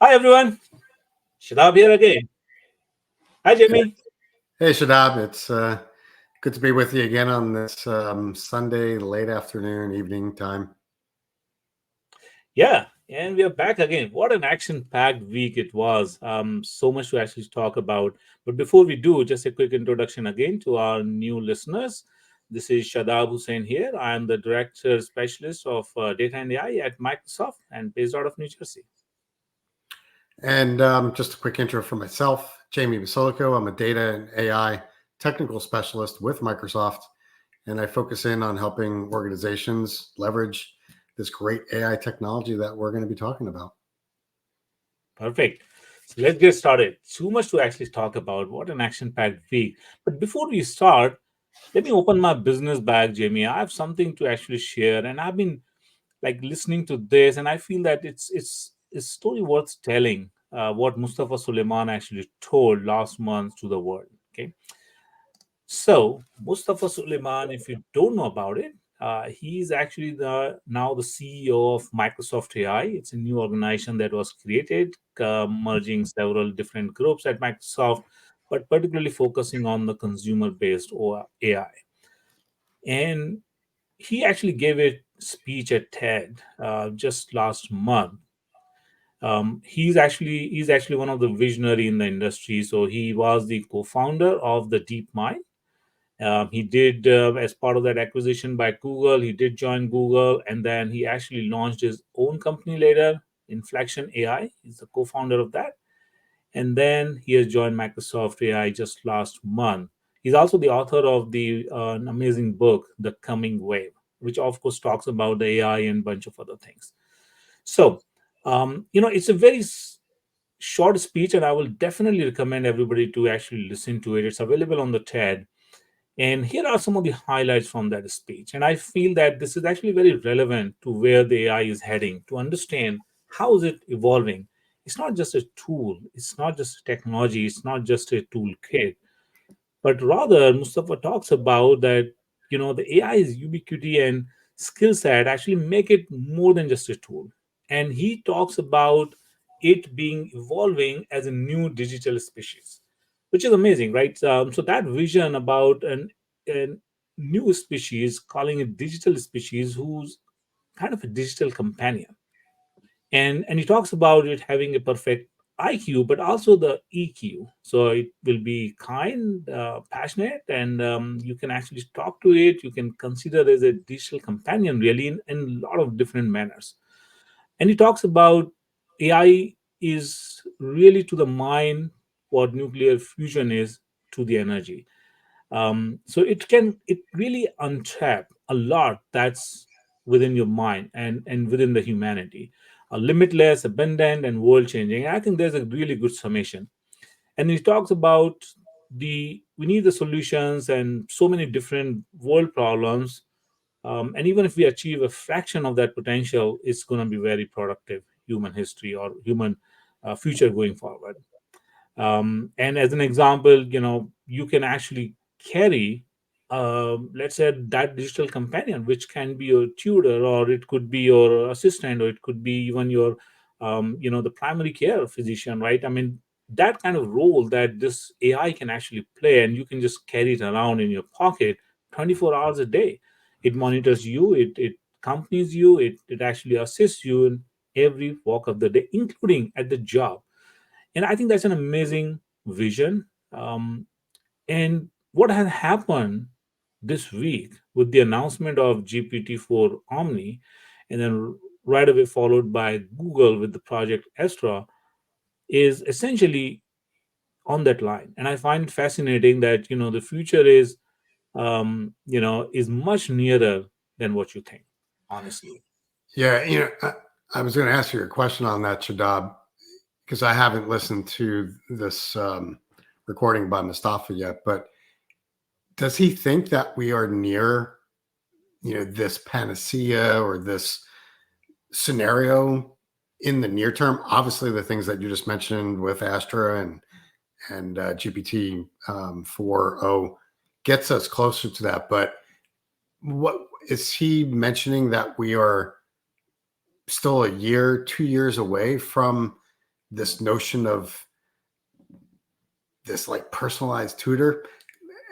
Hi everyone, Shadab here again. Hi Jamie. Hey, Shadab. It's good to be with you again on this Sunday late afternoon, evening time. Yeah, and we are back again. What an action-packed week it was. So much to actually talk about. But before we do, just a quick introduction again to our new listeners. This is Shadab Hussain here. I am the Director Specialist of Data and AI at Microsoft and based out of New Jersey. And just a quick intro for myself, Jamie Basilico. I'm a data and AI technical specialist with Microsoft, and I focus in on helping organizations leverage this great AI technology that we're going to be talking about. Perfect. So let's get started. Too much to actually talk about. What an action-packed week. But before we start, let me open my business bag, Jamie. I have something to actually share, and I've been like listening to this, and I feel that it's a story worth telling. What Mustafa Suleyman actually told last month to the world. Okay, so Mustafa Suleyman, if you don't know about it, he's actually the now the CEO of Microsoft AI. It's a new organization that was created, merging several different groups at Microsoft, but particularly focusing on the consumer-based AI. And he actually gave a speech at TED just last month. He's actually one of the visionary in the industry. So he was the co-founder of the DeepMind. He did as part of that acquisition by Google. He did join Google, and then he actually launched his own company later, Inflection AI. He's the co-founder of that, and then he has joined Microsoft AI just last month. He's also the author of the an amazing book, The Coming Wave, which of course talks about the AI and a bunch of other things. So, it's a very short speech, and I will definitely recommend everybody to actually listen to it. It's available on the TED. And here are some of the highlights from that speech. And I feel that this is actually very relevant to where the AI is heading to understand how is it evolving. It's not just a tool, it's not just a technology, it's not just a toolkit, but rather Mustafa talks about that, the AI's ubiquity and skill set actually make it more than just a tool. And he talks about it being evolving as a new digital species, which is amazing, right? So that vision about an new species, calling it digital species, who's kind of a digital companion, and he talks about it having a perfect IQ, but also the EQ. So it will be kind, passionate, and you can actually talk to it. You can consider it as a digital companion, really, in a lot of different manners. And he talks about AI is really to the mind what nuclear fusion is to the energy. So it really untrap a lot that's within your mind and within the humanity, limitless, abundant, and world changing. I think there's a really good summation. And he talks about the we need the solutions and so many different world problems. And even if we achieve a fraction of that potential, it's going to be very productive human history or human future going forward. And as an example, you can actually carry, let's say, that digital companion, which can be your tutor, or it could be your assistant, or it could be even your, the primary care physician, right? I mean, that kind of role that this AI can actually play, and you can just carry it around in your pocket 24 hours a day. It monitors you, it accompanies you, it actually assists you in every walk of the day, including at the job. And I think that's an amazing vision. And what has happened this week with the announcement of GPT-4 Omni, and then right away followed by Google with the project Astra, is essentially on that line. And I find it fascinating that the future is much nearer than what you think, honestly. Yeah, I was going to ask you a question on that, Shadab, because I haven't listened to this recording by Mustafa yet. But does he think that we are near, this panacea or this scenario in the near term? Obviously, the things that you just mentioned with Astra and GPT 4o gets us closer to that. But what is he mentioning that we are still a year, 2 years away from this notion of this like personalized tutor.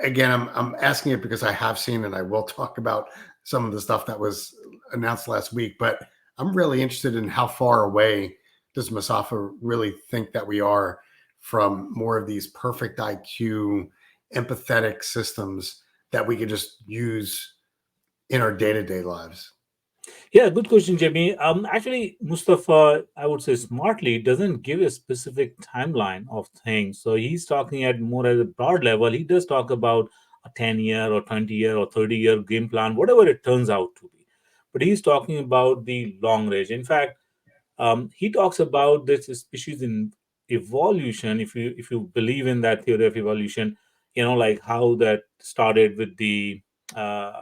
Again, I'm asking it because I have seen, and I will talk about some of the stuff that was announced last week, but I'm really interested in how far away does Mustafa really think that we are from more of these perfect IQ, empathetic systems that we could just use in our day-to-day lives. Yeah, good question, Jamie. Actually, Mustafa, I would say smartly, doesn't give a specific timeline of things. So he's talking at more at a broad level. He does talk about a 10-year or 20-year or 30-year game plan, whatever it turns out to be. But he's talking about the long range. In fact, he talks about this species in evolution. If you believe in that theory of evolution, like how that started with the uh,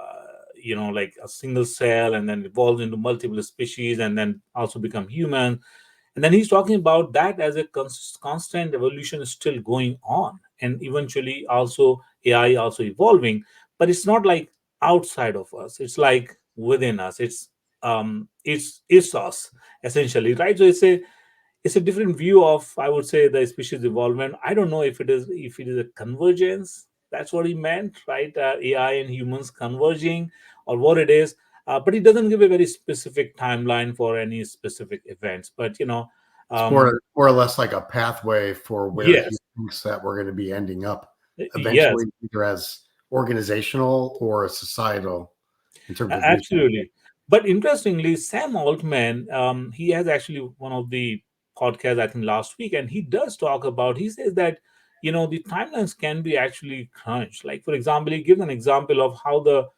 like a single cell and then evolved into multiple species and then also become human. And then he's talking about that as a constant evolution is still going on, and eventually also AI also evolving. But it's not like outside of us, it's like within us. It's us essentially, right? So it's a different view of, I would say, the species evolvement. I don't know if it is a convergence. That's what he meant, right? AI and humans converging, or what it is. But he doesn't give a very specific timeline for any specific events. But It's um, more or less like a pathway for where he yes, thinks that we're going to be ending up yes, eventually, either as organizational or societal in terms of use. Absolutely. But interestingly, Sam Altman, he has actually one of the podcasts, I think, last week, and he does talk about, he says that, the timelines can be actually crunched. Like, for example, he gives an example of how the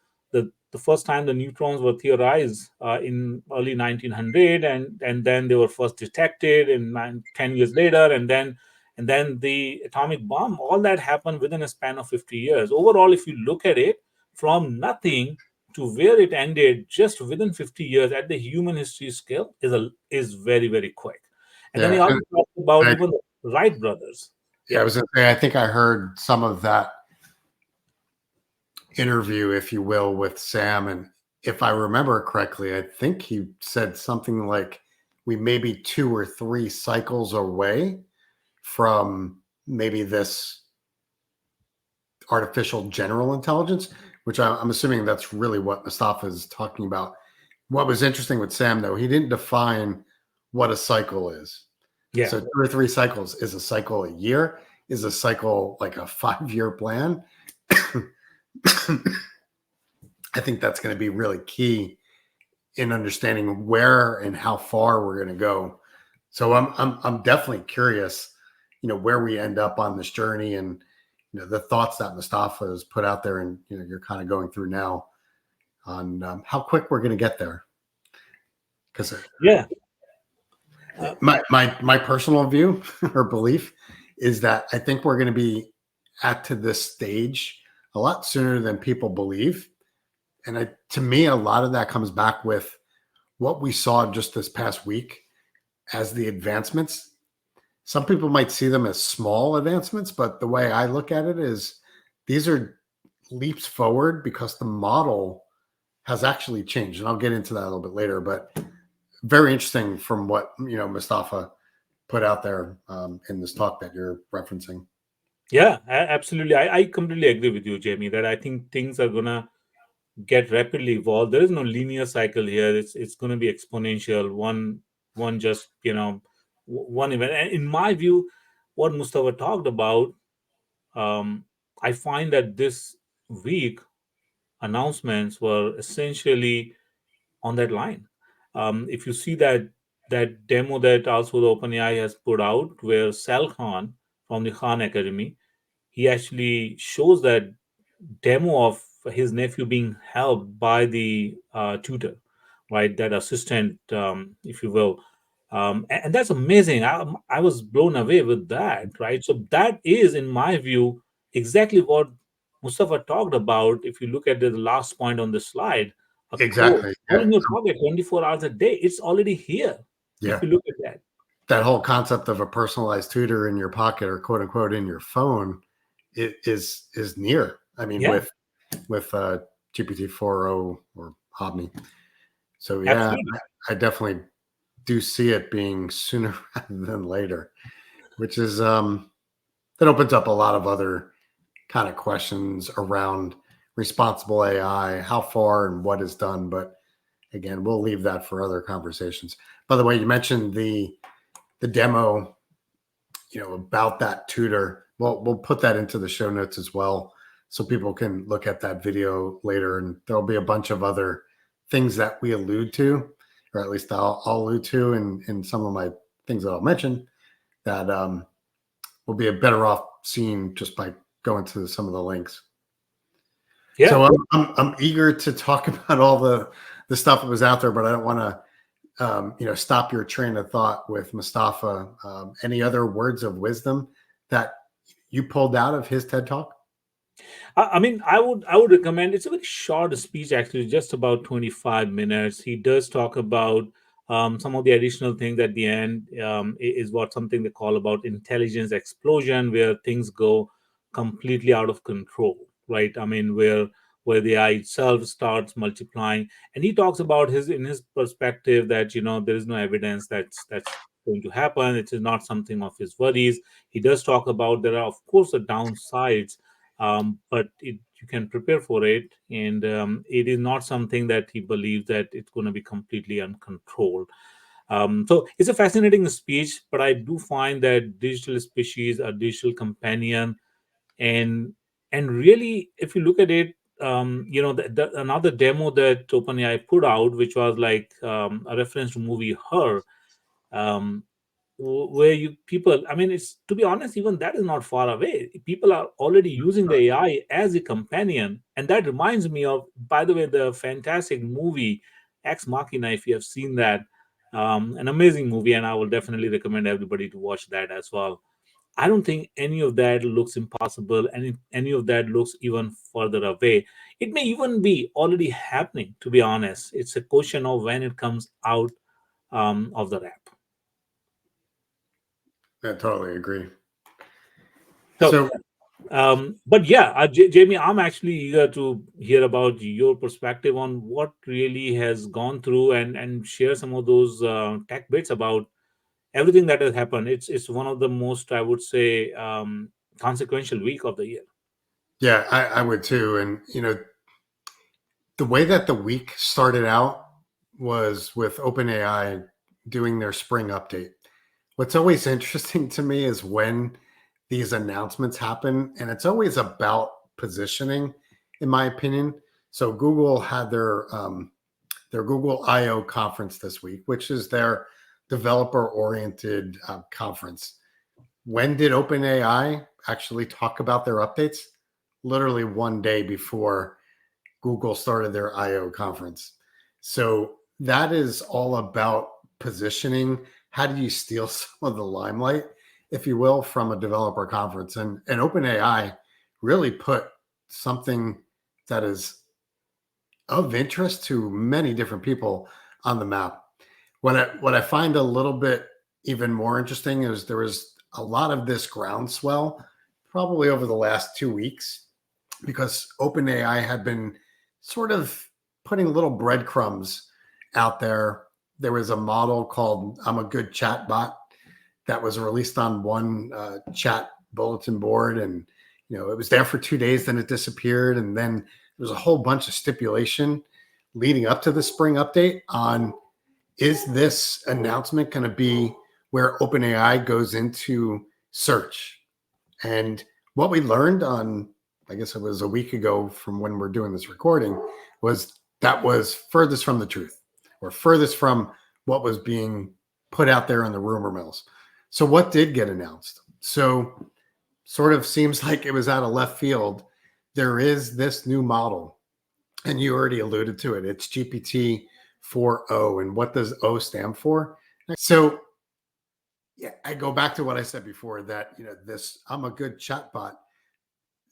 first time the neutrons were theorized in early 1900, and then they were first detected in 10 years later, and then the atomic bomb, all that happened within a span of 50 years. Overall, if you look at it, from nothing to where it ended just within 50 years at the human history scale is very, very quick. And then he Yeah, also and talked about I, even the Wright brothers. yeah, I Yeah. was going to say, I think I heard some of that interview, if you will, with Sam, and if I remember correctly, I think he said something like we may be 2 or 3 cycles away from maybe this artificial general intelligence, which I'm assuming that's really what Mustafa is talking about. What was interesting with Sam, though, he didn't define what a cycle is. Yeah. So 2 or 3 cycles, is a cycle a year? Is a cycle like a 5-year plan? I think that's going to be really key in understanding where and how far we're going to go. So I'm definitely curious, where we end up on this journey, and the thoughts that Mustafa has put out there, and you're kind of going through now on how quick we're going to get there. Because Yeah. Uh, my personal view or belief is that I think we're going to be to this stage a lot sooner than people believe, and to me, a lot of that comes back with what we saw just this past week as the advancements. Some people might see them as small advancements, but the way I look at it is these are leaps forward because the model has actually changed. And I'll get into that a little bit later, but very interesting from what, Mustafa put out there in this talk that you're referencing. yeah, absolutely. I completely agree with you, Jamie, that I think things are gonna get rapidly evolved. There is no linear cycle here. It's gonna be exponential. One just one event. And in my view, what Mustafa talked about, um, I find that this week announcements were essentially on that line. If you see that demo that also the OpenAI has put out, where Sal Khan from the Khan Academy, he actually shows that demo of his nephew being helped by the tutor, right? That assistant, if you will. And that's amazing. I was blown away with that, right? So that is, in my view, exactly what Mustafa talked about. If you look at the last point on the slide, a course Exactly. all Yeah. in your pocket 24 hours a day, it's already here. If Yeah. you look at that. That whole concept of a personalized tutor in your pocket, or quote unquote in your phone, is near. I mean, Yeah, with GPT-4o or Omni. So yeah, absolutely. I definitely do see it being sooner rather than later, which is that opens up a lot of other kind of questions around responsible AI, how far and what is done. But again, we'll leave that for other conversations. By the way, you mentioned the demo, about that tutor. Well, we'll put that into the show notes as well, so people can look at that video later. And there'll be a bunch of other things that we allude to, or at least I'll allude to in some of my things that I'll mention that will be a better off seeing just by going to some of the links. Yeah. So I'm eager to talk about all the stuff that was out there, but I don't want to stop your train of thought with Mustafa. Any other words of wisdom that you pulled out of his TED Talk? I mean, I would recommend. It's a very short speech, actually, just about 25 minutes. He does talk about some of the additional things at the end. Is what something they call about intelligence explosion, where things go completely out of control, right? I mean, where the AI itself starts multiplying, and he talks about in his perspective that there is no evidence that's going to happen. It is not something of his worries. He does talk about there are, of course, the downsides, but you can prepare for it, and it is not something that he believes that it's going to be completely uncontrolled. So it's a fascinating speech, but I do find that digital species, a digital companion, and really, if you look at it, another demo that OpenAI put out, which was like a reference to movie Her, um, where you people, I mean, it's, to be honest, even that is not far away. People are already using the AI as a companion, and that reminds me of, by the way, the fantastic movie Ex Machina. If you have seen that, an amazing movie, and I will definitely recommend everybody to watch that as well. I don't think any of that looks impossible, and any of that looks even further away. It may even be already happening, to be honest. It's a question of when it comes out of the wrap. I totally agree. So, So but yeah, Jamie, I'm actually eager to hear about your perspective on what really has gone through, and share some of those tech bits about everything that has happened. It's one of the most, I would say, consequential week of the year. yeah, I would too. And the way that the week started out was with OpenAI doing their spring update. What's always interesting to me is when these announcements happen, and it's always about positioning, in my opinion. So Google had their Google I/O conference this week, which is their developer-oriented conference. When did OpenAI actually talk about their updates? Literally one day before Google started their I/O conference. So that is all about positioning. How do you steal some of the limelight, if you will, from a developer conference? And OpenAI really put something that is of interest to many different people on the map. What I find a little bit even more interesting is there was a lot of this groundswell probably over the last 2 weeks because OpenAI had been sort of putting little breadcrumbs out there. There was a model called I'm a Good Chatbot that was released on one chat bulletin board, and it was there for 2 days, then it disappeared, and then there was a whole bunch of stipulation leading up to the spring update on, is this announcement going to be where OpenAI goes into search? And what we learned on, I guess it was a week ago from when we're doing this recording, was that was furthest from the truth, or furthest from what was being put out there in the rumor mills. So what did get announced? So sort of seems like it was out of left field. There is this new model, and you already alluded to it. It's GPT-4o. And what does O stand for? So yeah, I go back to what I said before, that this I'm a Good Chatbot.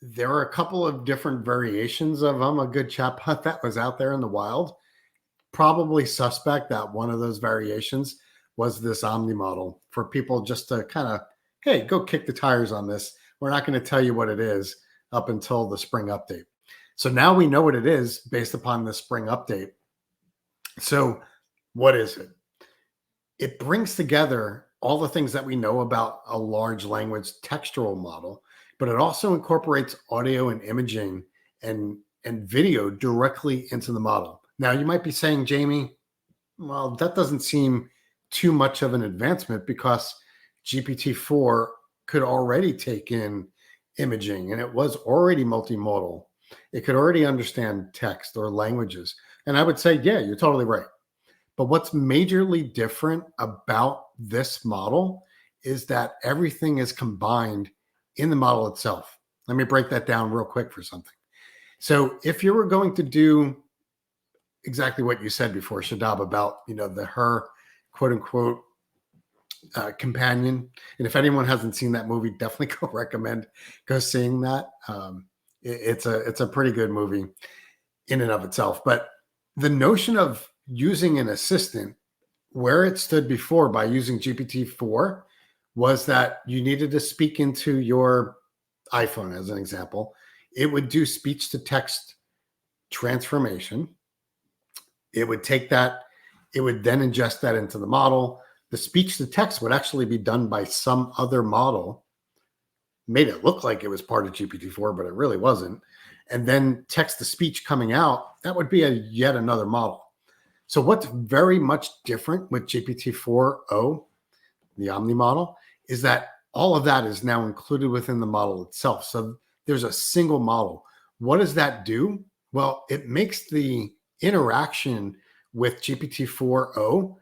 There are a couple of different variations of I'm a Good Chatbot that was out there in the wild. Probably suspect that one of those variations was this Omni model, for people just to kind of, hey, go kick the tires on this. We're not going to tell you what it is up until the spring update. So now we know what it is based upon the spring update. So what is it? it brings together all the things that we know about a large language textual model, but it also incorporates audio and imaging and video directly into the model. Now, you might be saying, Jamie, well, that doesn't seem too much of an advancement because GPT-4 could already take in imaging and it was already multimodal. It could already understand text or languages. And I would say, yeah, you're totally right. But what's majorly different about this model is that everything is combined in the model itself. Let me break that down real quick for something. So if you were going to do exactly what you said before, Shadab, about, her quote unquote companion. And if anyone hasn't seen that movie, definitely go seeing that. It's a pretty good movie in and of itself. But the notion of using an assistant where it stood before by using GPT-4 was that you needed to speak into your iPhone, as an example. It would do speech to text transformation. It would take that, it would then ingest that into the model. The speech to text would actually be done by some other model, made it look like it was part of GPT-4, but it really wasn't. And then text to speech coming out, that would be yet another model. So what's very much different with GPT-4o, the Omni model, is that all of that is now included within the model itself. So there's a single model. What does that do? Well, it makes the interaction with GPT-4o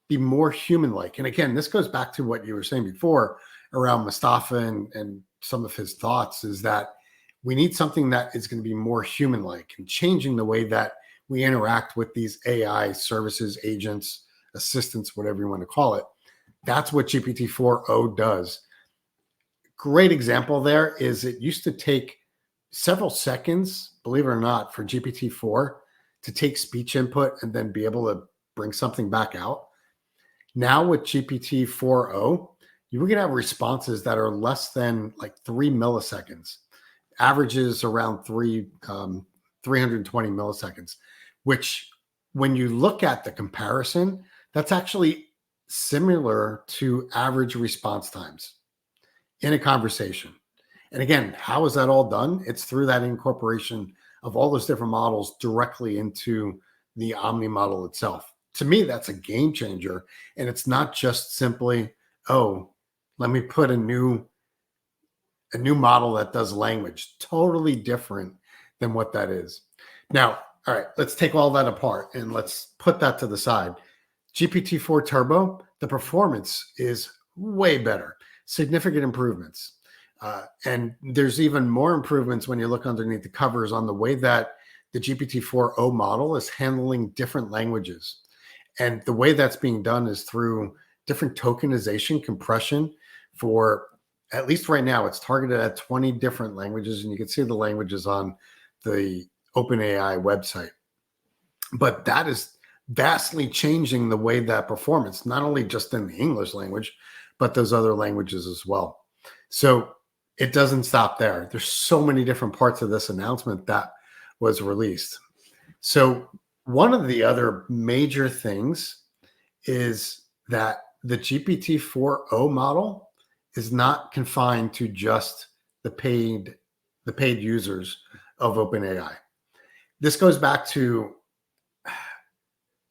be more human-like. And again, this goes back to what you were saying before around Mustafa and some of his thoughts, is that we need something that is going to be more human-like and changing the way that we interact with these AI services, agents, assistants, whatever you want to call it. That's what GPT-4o does. Great example there is it used to take several seconds, believe it or not, for GPT-4 to take speech input and then be able to bring something back out. Now with GPT-4o, you can have responses that are less than like 3 milliseconds, averages around 320 milliseconds, which when you look at the comparison, that's actually similar to average response times in a conversation. And again, how is that all done? It's through that incorporation of all those different models directly into the Omni model itself. To me, that's a game changer. And it's not just simply, oh, let me put a new model that does language. Totally different than what that is. Now, all right, let's take all that apart and let's put that to the side. GPT-4 Turbo, the performance is way better, significant improvements. And there's even more improvements when you look underneath the covers on the way that the GPT-4o model is handling different languages. And the way that's being done is through different tokenization compression for, at least right now, it's targeted at 20 different languages. And you can see the languages on the OpenAI website. But that is vastly changing the way that performance, not only just in the English language, but those other languages as well. So it doesn't stop there. There's so many different parts of this announcement that was released. So one of the other major things is that the GPT-4o model is not confined to just the paid users of OpenAI. This goes back to,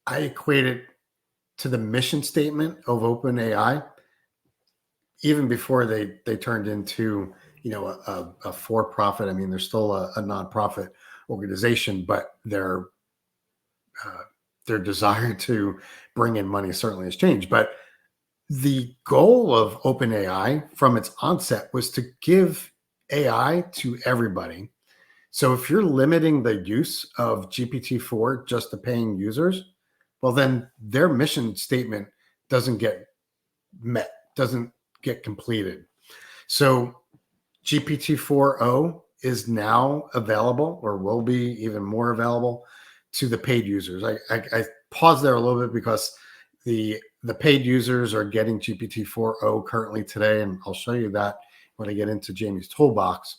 I equate it to the mission statement of OpenAI, even before they turned into, a for-profit. I mean, they're still a nonprofit organization, but their desire to bring in money certainly has changed. But the goal of OpenAI from its onset was to give AI to everybody. So if you're limiting the use of GPT-4 just to paying users, well, then their mission statement doesn't get met, doesn't get completed. So GPT-4o is now available, or will be even more available, to the paid users. I paused there a little bit because the paid users are getting GPT-4o currently today, and I'll show you that when I get into Jamie's toolbox.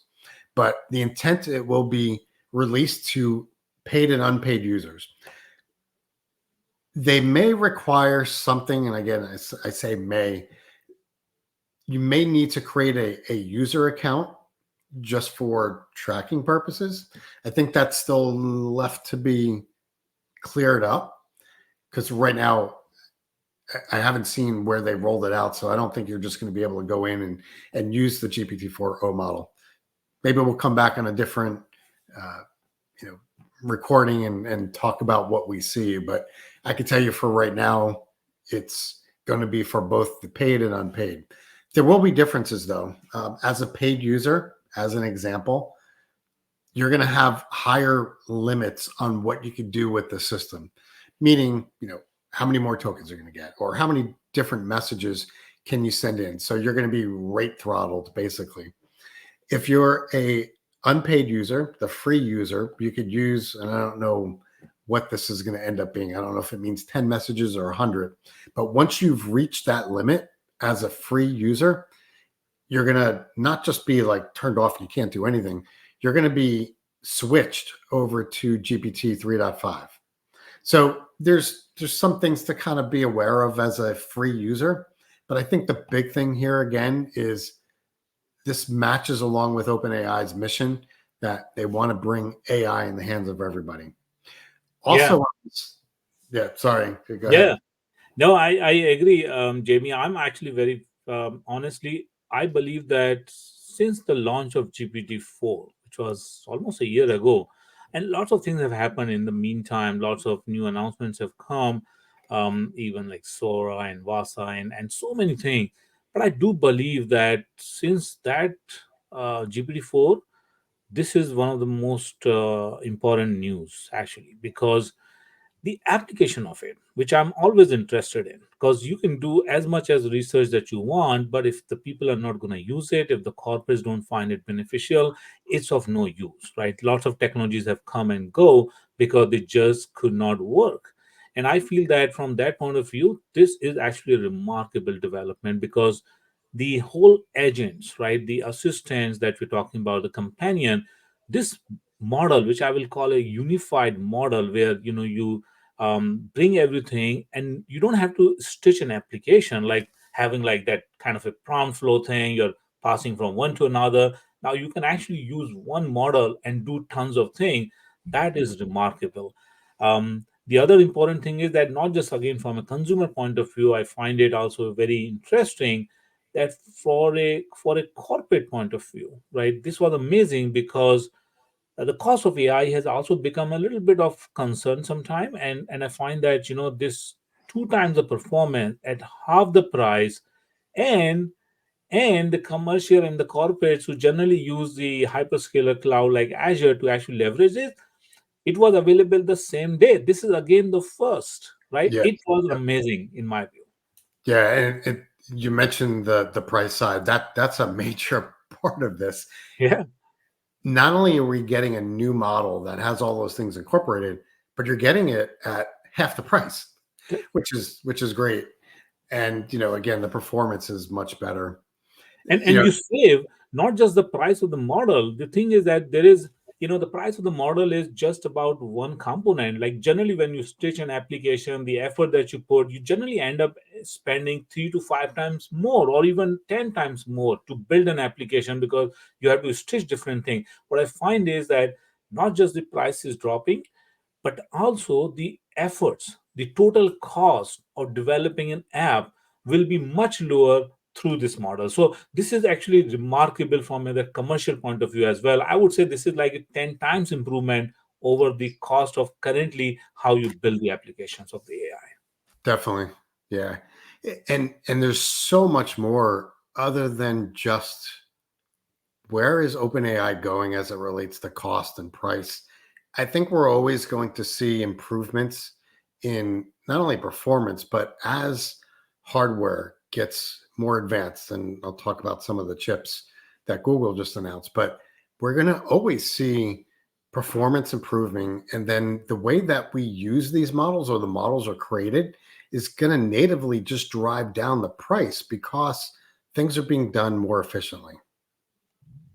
But the intent, it will be released to paid and unpaid users. They may require something, and again, I say may. You may need to create a user account just for tracking purposes. I think that's still left to be cleared up because right now I haven't seen where they rolled it out. So I don't think you're just going to be able to go in and use the GPT-4o model. Maybe we'll come back on a different, uh, you know, recording and talk about what we see. But I can tell you for right now, it's going to be for both the paid and unpaid. There will be differences though. As a paid user, as an example, you're going to have higher limits on what you can do with the system, meaning, how many more tokens are going to get or how many different messages can you send in. So you're going to be rate throttled basically. If you're a unpaid user, the free user, you could use, and I don't know what this is going to end up being. I don't know if it means 10 messages or 100, but once you've reached that limit as a free user, you're going to not just be like turned off, you can't do anything. You're going to be switched over to GPT 3.5. So there's some things to kind of be aware of as a free user. But I think the big thing here again is this matches along with OpenAI's mission that they want to bring AI in the hands of everybody. Yeah. Also, yeah, sorry, go Yeah. ahead. No, I agree, Jamie. I'm actually very honestly, I believe that since the launch of GPT-4, which was almost a year ago, and lots of things have happened in the meantime, lots of new announcements have come, even like Sora and Vasa and so many things. But I do believe that since that GPT-4, this is one of the most important news actually, because the application of it, which I'm always interested in, because you can do as much as research that you want, but if the people are not going to use it, if the corporates don't find it beneficial, it's of no use, right? Lots of technologies have come and go because they just could not work. And I feel that from that point of view, this is actually a remarkable development, because the whole agents, right, the assistants that we're talking about, the companion, this model, which I will call a unified model, where you bring everything and you don't have to stitch an application like having like that kind of a prompt flow thing. You're passing from one to another. Now you can actually use one model and do tons of things. That is remarkable. The other important thing is that, not just again from a consumer point of view, I find it also very interesting that for a corporate point of view, right, this was amazing, because the cost of AI has also become a little bit of concern sometime, and I find that this two times the performance at half the price, and the commercial and the corporates who generally use the hyperscaler cloud like Azure to actually leverage it, it was available the same day. This is again the first, right? Yeah, It was amazing in my view. yeah, and you mentioned the price side. That's a major part of this. Yeah. Not only are we getting a new model that has all those things incorporated, but you're getting it at half the price, which is great. And again, the performance is much better. And you save not just the price of the model. The thing is that there is, the price of the model is just about one component. Like generally when you stitch an application, the effort that you put, you generally end up spending 3 to 5 times more, or even 10 times more to build an application, because you have to stitch different things. What I find is that not just the price is dropping, but also the efforts, the total cost of developing an app will be much lower through this model. So this is actually remarkable from a commercial point of view as well. I would say this is like a 10 times improvement over the cost of currently how you build the applications of the AI. Definitely. Yeah. And there's so much more other than just where is OpenAI going as it relates to cost and price. I think we're always going to see improvements in not only performance, but as hardware gets more advanced, and I'll talk about some of the chips that Google just announced, but we're going to always see performance improving. And then the way that we use these models or the models are created is going to natively just drive down the price because things are being done more efficiently.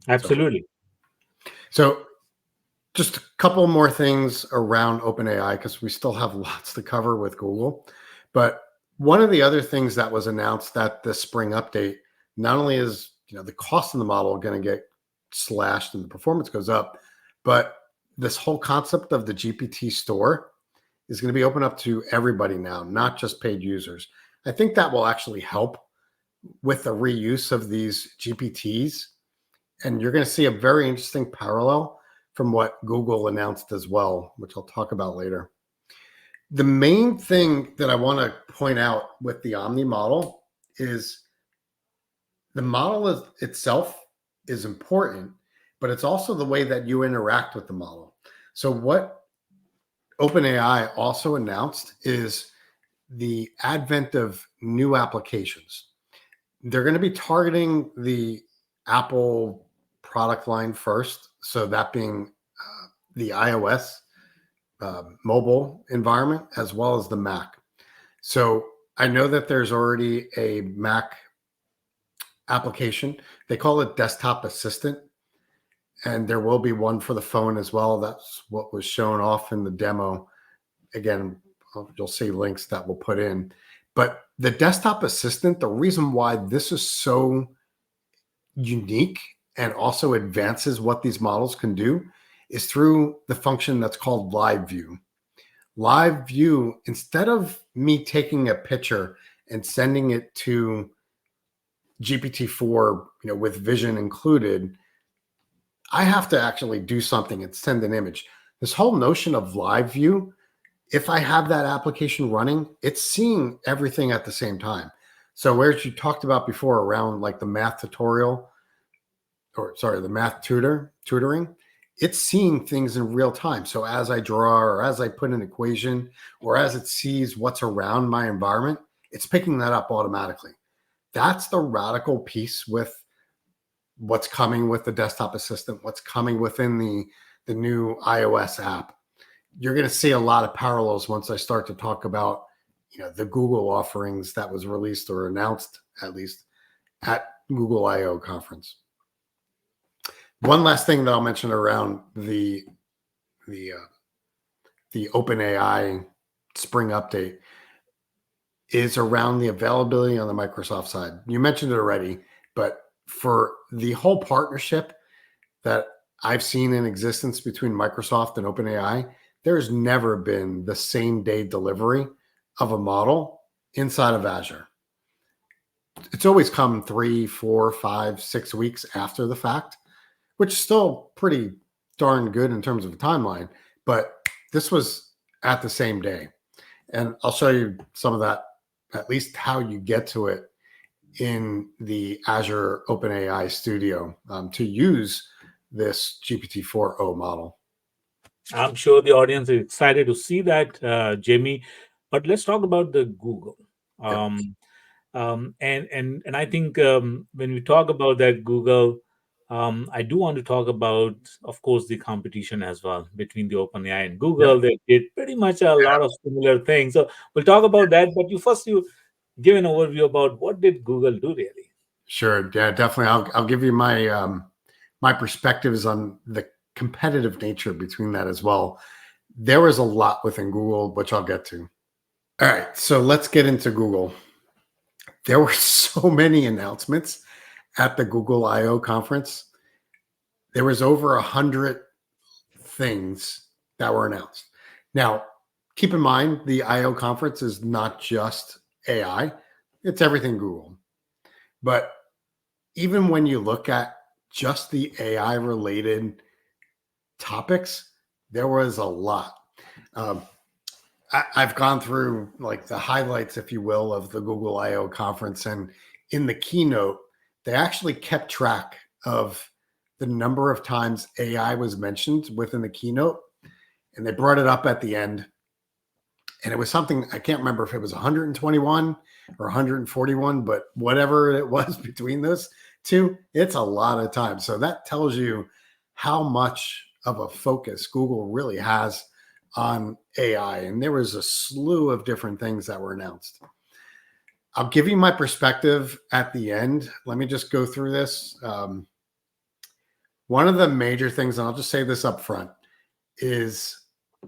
So, Absolutely. so Just a couple more things around OpenAI because we still have lots to cover with Google. But one of the other things that was announced at the spring update, not only is the cost of the model going to get slashed and the performance goes up, but this whole concept of the GPT store is going to be open up to everybody now, not just paid users. I think that will actually help with the reuse of these GPTs. And you're going to see a very interesting parallel from what Google announced as well, which I'll talk about later. The main thing that I want to point out with the Omni model is the model itself is important, but it's also the way that you interact with the model. So what OpenAI also announced is the advent of new applications. They're going to be targeting the Apple product line first. So that being the iOS mobile environment, as well as the Mac. So I know that there's already a Mac application. They call it Desktop Assistant. And there will be one for the phone as well. That's what was shown off in the demo. Again, you'll see links that we'll put in. But the Desktop Assistant, the reason why this is so unique and also advances what these models can do is through the function that's called Live View. Live View, instead of me taking a picture and sending it to GPT-4, with vision included, I have to actually do something and send an image. This whole notion of Live View, if I have that application running, it's seeing everything at the same time. So whereas you talked about before around like the math tutorial, the math tutoring, it's seeing things in real time. So as I draw or as I put an equation or as it sees what's around my environment, it's picking that up automatically. That's the radical piece with what's coming with the Desktop Assistant, what's coming within the new iOS app. You're going to see a lot of parallels once I start to talk about, the Google offerings that was released or announced at least at Google I/O conference. One last thing that I'll mention around the OpenAI spring update is around the availability on the Microsoft side. You mentioned it already, but for the whole partnership that I've seen in existence between Microsoft and OpenAI, there's never been the same day delivery of a model inside of Azure. It's always come 3, 4, 5, 6 weeks after the fact, which is still pretty darn good in terms of a timeline, but this was at the same day. And I'll show you some of that, at least how you get to it in the Azure OpenAI Studio to use this GPT-4o model. I'm sure the audience is excited to see that, Jamie. But let's talk about the Google. Yep. And I think when we talk about that Google, I do want to talk about, of course, the competition as well between the OpenAI and Google. Yep. They did pretty much a lot of similar things. So we'll talk about that. But you give an overview about what did Google do really? Sure. Yeah, definitely. I'll give you my my perspectives on the competitive nature between that as well. There was a lot within Google, which I'll get to. All right. So let's get into Google. There were so many announcements at the Google I/O conference. There was over 100 things that were announced. Now, keep in mind, the I/O conference is not just AI. It's everything Google. But even when you look at just the AI related topics, there was a lot. I've gone through like the highlights, if you will, of the Google I/O conference. And in the keynote, they actually kept track of the number of times AI was mentioned within the keynote. And they brought it up at the end. And it was something, I can't remember if it was 121 or 141, but whatever it was between those two, it's a lot of time. So that tells you how much of a focus Google really has on AI. And there was a slew of different things that were announced. I'll give you my perspective at the end. Let me just go through this. One of the major things, and I'll just say this up front, is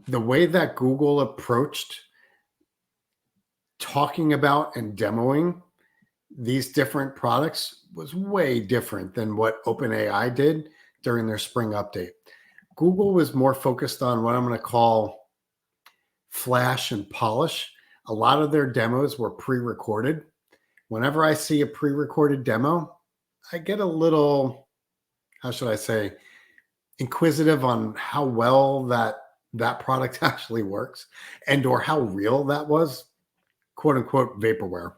the way that Google approached talking about and demoing these different products was way different than what OpenAI did during their spring update. Google was more focused on what I'm going to call flash and polish. A lot of their demos were pre-recorded. Whenever I see a pre-recorded demo, I get a little, how should I say, inquisitive on how well that product actually works and or how real that was, quote unquote, vaporware.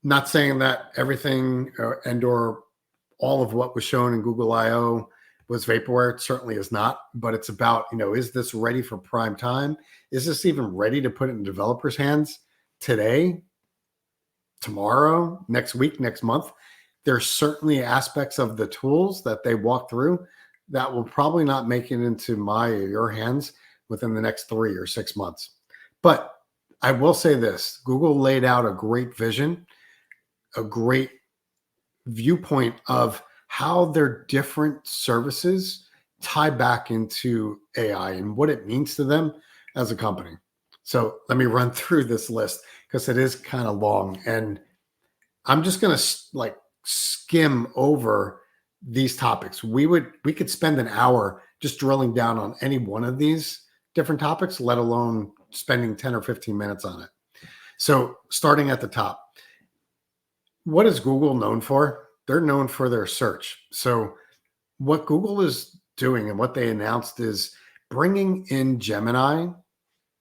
Not saying that everything and or all of what was shown in Google I/O was vaporware. It certainly is not, but it's about, is this ready for prime time? Is this even ready to put it in developers' hands today, tomorrow, next week, next month? There's certainly aspects of the tools that they walk through that will probably not make it into my or your hands within the next 3 or 6 months. But I will say this, Google laid out a great vision, a great viewpoint of how their different services tie back into AI and what it means to them as a company. So let me run through this list because it is kind of long, and I'm just going to skim over these topics. We could spend an hour just drilling down on any one of these different topics, let alone spending 10 or 15 minutes on it. So starting at the top, what is Google known for? They're known for their search. So what Google is doing and what they announced is bringing in Gemini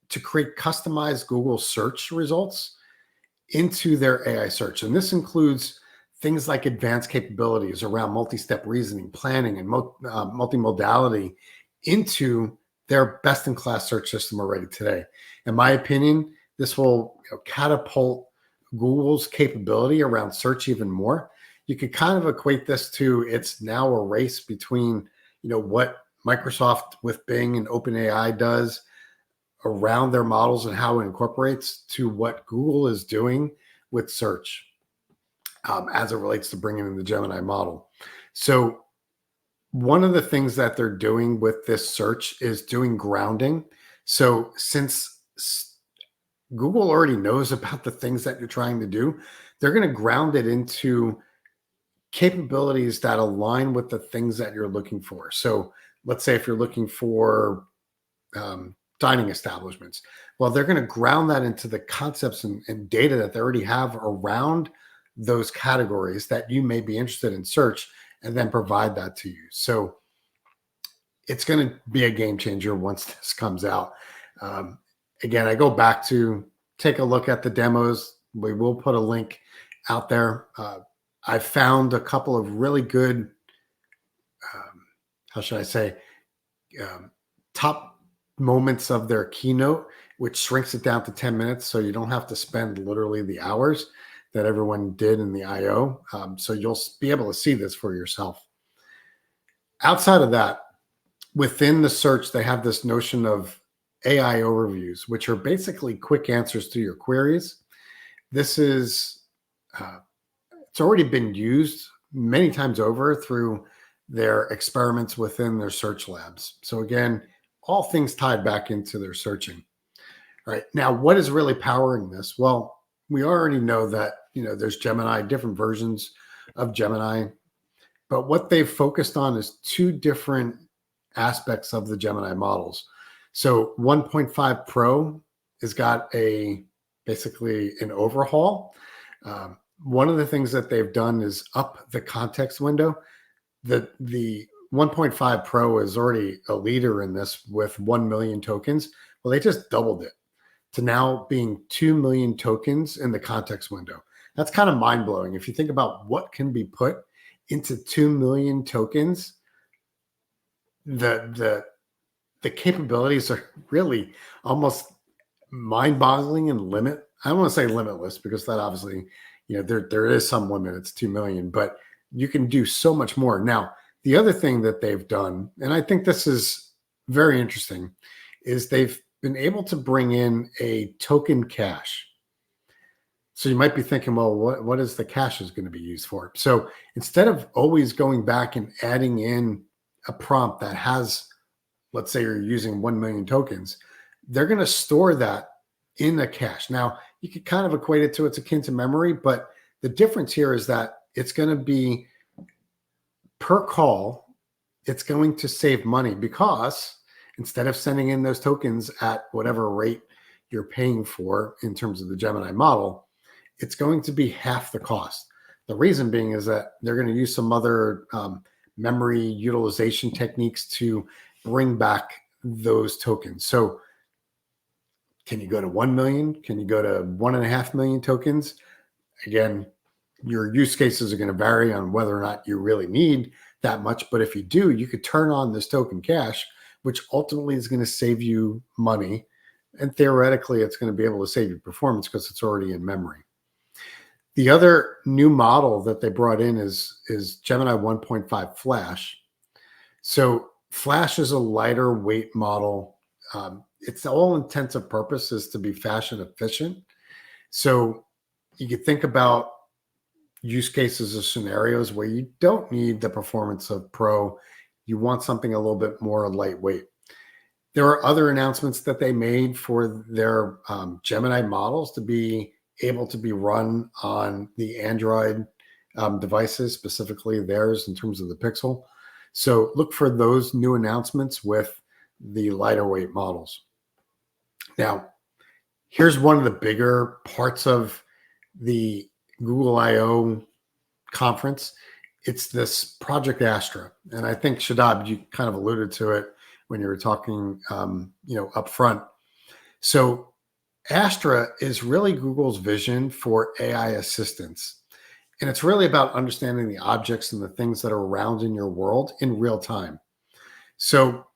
to create customized Google search results into their AI search. And this includes things like advanced capabilities around multi-step reasoning, planning, and multimodality into their best-in-class search system already today. In my opinion, this will catapult Google's capability around search even more. You could kind of equate this to it's now a race between, what Microsoft with Bing and OpenAI does around their models and how it incorporates to what Google is doing with search as it relates to bringing in the Gemini model. So one of the things that they're doing with this search is doing grounding. So since Google already knows about the things that you're trying to do, they're going to ground it into capabilities that align with the things that you're looking for. So let's say if you're looking for dining establishments, well, they're going to ground that into the concepts and data that they already have around those categories that you may be interested in search, and then provide that to you. So it's going to be a game changer once this comes out. Again, I go back to take a look at the demos. We will put a link out there. I found a couple of really good, how should I say, top moments of their keynote, which shrinks it down to 10 minutes. So you don't have to spend literally the hours that everyone did in the I/O. So you'll be able to see this for yourself. Outside of that, within the search, they have this notion of AI overviews, which are basically quick answers to your queries. This is, it's already been used many times over through their experiments within their search labs. So again, all things tied back into their searching. All right. Now, what is really powering this? Well, we already know that, there's Gemini, different versions of Gemini, but what they've focused on is two different aspects of the Gemini models. So 1.5 Pro has got basically an overhaul. One of the things that they've done is up the context window. The 1.5 Pro is already a leader in this with 1 million tokens. Well, they just doubled it to now being 2 million tokens in the context window. That's kind of mind-blowing. If you think about what can be put into 2 million tokens, the capabilities are really almost mind-boggling and I don't want to say limitless because that obviously, there is some limit. It's 2 million, but you can do so much more. Now, the other thing that they've done, and I think this is very interesting, is they've been able to bring in a token cache. So you might be thinking, well, what is the cache is going to be used for? So instead of always going back and adding in a prompt that has let's say you're using 1 million tokens, they're going to store that in a cache. Now, you could kind of equate it to it's akin to memory, but the difference here is that it's going to be per call. It's going to save money because instead of sending in those tokens at whatever rate you're paying for in terms of the Gemini model, it's going to be half the cost. The reason being is that they're going to use some other memory utilization techniques to bring back those tokens. So can you go to 1 million? Can you go to 1.5 million tokens? Again, your use cases are going to vary on whether or not you really need that much. But if you do, you could turn on this token cache, which ultimately is going to save you money. And theoretically, it's going to be able to save you performance because it's already in memory. The other new model that they brought in is Gemini 1.5 Flash. So Flash is a lighter weight model. It's all intents and purposes to be fashion efficient. So you could think about use cases or scenarios where you don't need the performance of Pro. You want something a little bit more lightweight. There are other announcements that they made for their Gemini models to be able to be run on the Android devices, specifically theirs in terms of the Pixel. So look for those new announcements with the lighter weight models. Now, here's one of the bigger parts of the Google I/O conference. It's this Project Astra. And I think, Shadab, you kind of alluded to it when you were talking, up front. So Astra is really Google's vision for AI assistance. And it's really about understanding the objects and the things that are around in your world in real time. So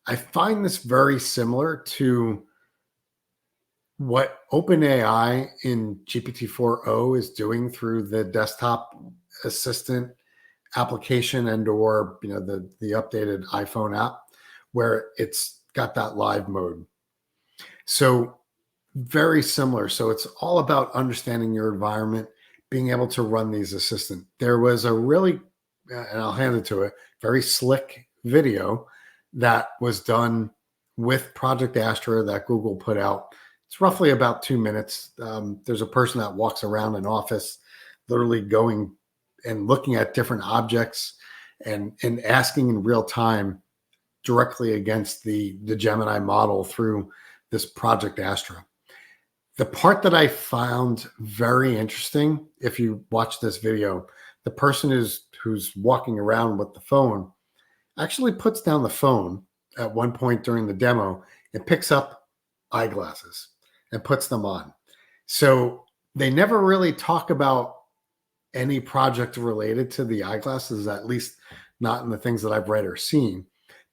I find this very similar to what OpenAI in GPT-4o is doing through the desktop assistant application and or the updated iPhone app, where it's got that live mode. So very similar. So it's all about understanding your environment, being able to run these assistants. There was a really, and I'll hand it to it, very slick video that was done with Project Astra that Google put out. It's roughly about 2 minutes. There's a person that walks around an office, literally going and looking at different objects and asking in real time directly against the Gemini model through this Project Astra. The part that I found very interesting, if you watch this video, the person who's walking around with the phone actually puts down the phone at one point during the demo and picks up eyeglasses and puts them on. So they never really talk about any project related to the eyeglasses, at least not in the things that I've read or seen.